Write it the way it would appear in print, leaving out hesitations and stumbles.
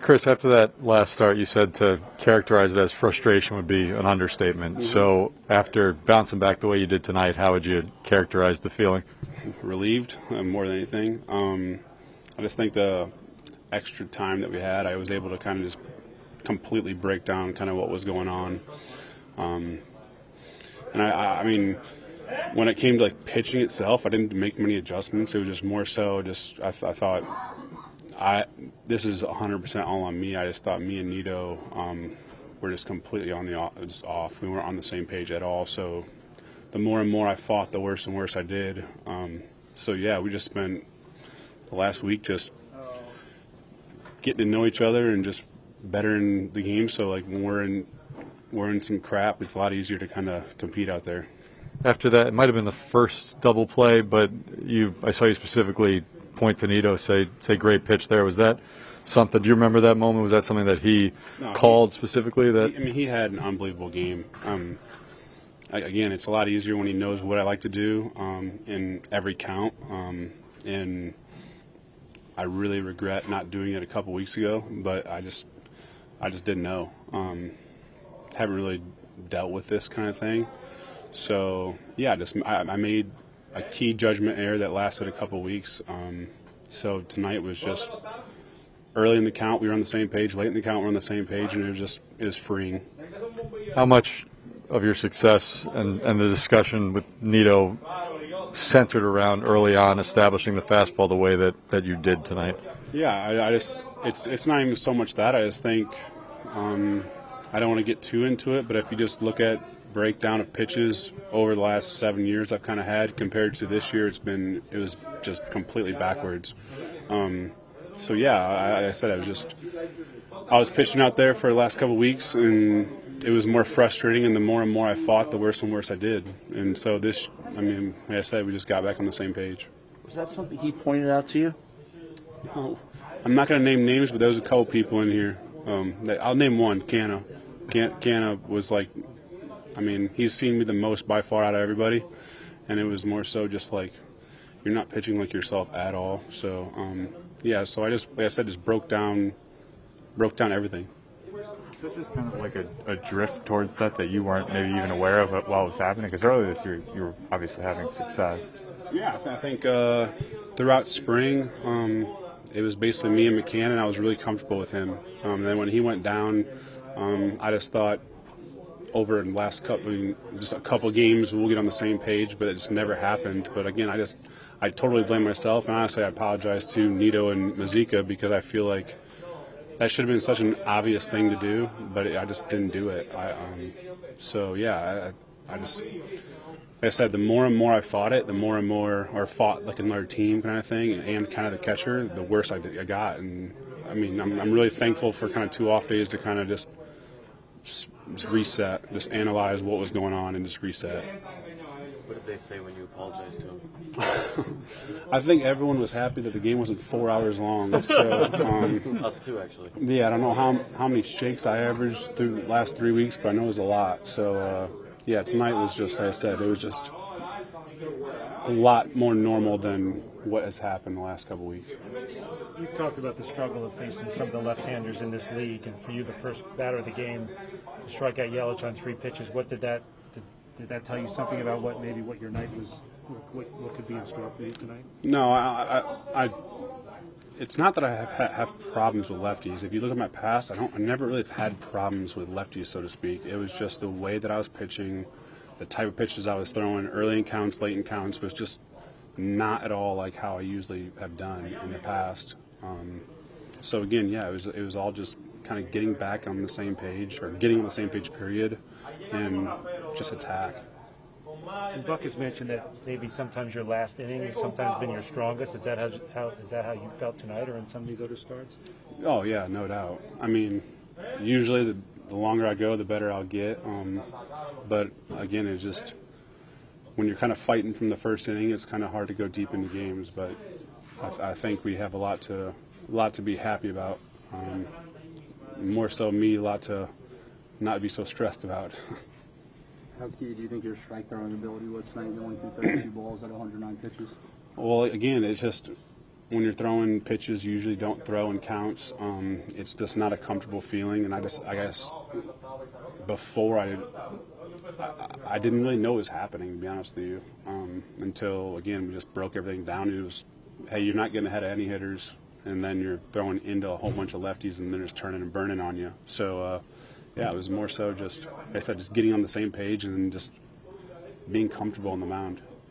Chris, after that last start, you said to characterize it as frustration would be an understatement. Mm-hmm. So after bouncing back the way you did tonight, how would you characterize the feeling? Relieved, more than anything. I just think the extra time that we had, I was able to kind of just completely break down kind of what was going on. And I mean, when it came to like pitching itself, I didn't make many adjustments. It was just more so just I thought this is 100% all on me. I just thought me and Nido were just completely on the off. We weren't on the same page at all. So the more and more I fought, the worse and worse I did. So yeah, we just spent the last week just getting to know each other and just bettering the game. So like when we're in some crap, it's a lot easier to kind of compete out there. After that, it might have been the first double play, but I saw you specifically point to Nido, say great pitch there. Was that something? Do you remember that moment? Was that something that he called specifically? He had an unbelievable game. Again, it's a lot easier when he knows what I like to do in every count. And I really regret not doing it a couple weeks ago, but I just didn't know. Haven't really dealt with this kind of thing. So yeah, I made a key judgment error that lasted a couple weeks. So tonight was just early in the count we were on the same page, late in the count we're on the same page, and it was freeing. How much of your success and the discussion with Nido centered around early on establishing the fastball the way that you did tonight? Yeah, it's not even so much that. I just think I don't want to get too into it, but if you just look at breakdown of pitches over the last 7 years I've kind of had compared to this year, it was just completely backwards. So yeah, I said I was pitching out there for the last couple of weeks, and it was more frustrating, and the more and more I fought, the worse and worse I did. And so like I said, we just got back on the same page. Was that something he pointed out to you? Oh, I'm not going to name names, but there was a couple people in here. I'll name one, Canna. Canna was like, he's seen me the most by far out of everybody, and it was more so just like, you're not pitching like yourself at all. So, so I just, like I said, just broke down everything. So just kind of like a drift towards that you weren't maybe even aware of while it was happening? Because earlier this year you were obviously having success. Yeah, I think throughout spring, it was basically me and McCann, and I was really comfortable with him. And then when he went down, I just thought over the last couple games we'll get on the same page, but it just never happened. But again, I totally blame myself, and honestly I apologize to Nido and Mazeika because I feel like that should have been such an obvious thing to do, but I just didn't do it. I just, like I said, the more and more I fought it, the more and more, or fought like another team kind of thing, and kind of the catcher, the worse I got. And I'm really thankful for kind of 2 off days to kind of just reset, just analyze what was going on and just reset. What did they say when you apologized to them? I think everyone was happy that the game wasn't 4 hours long. So, us too, actually. Yeah, I don't know how many shakes I averaged through the last 3 weeks, but I know it was a lot. So, tonight was just, like I said, it was just a lot more normal than what has happened the last couple weeks. You talked about the struggle of facing some of the left-handers in this league, and for you, the first batter of the game, to strike out Yelich on 3 pitches. What did that tell you something about what your night was, what could be in store for you tonight? No, it's not that I have problems with lefties. If you look at my past, I never really have had problems with lefties, so to speak. It was just the way that I was pitching, the type of pitches I was throwing, early in counts, late in counts, was just not at all like how I usually have done in the past. So again, yeah, it was all just kind of getting back on the same page, or getting on the same page, period, and just attack. And Buck has mentioned that maybe sometimes your last inning has sometimes been your strongest. Is that how you felt tonight, or in some of these other starts? Oh yeah, no doubt. Usually the longer I go, the better I'll get. But again, it's just when you're kind of fighting from the first inning, it's kind of hard to go deep into games. But I think we have a lot to be happy about. More so me, a lot to not be so stressed about. How key do you think your strike throwing ability was tonight, going through 32 balls at 109 pitches? Well, again, it's just when you're throwing pitches you usually don't throw in counts. It's just not a comfortable feeling, and I guess before I didn't really know what was happening, to be honest with you, until again we just broke everything down. It was, hey, you're not getting ahead of any hitters, and then you're throwing into a whole bunch of lefties, and then it's turning and burning on you. So yeah, it was more so just, like I said, just getting on the same page and just being comfortable on the mound.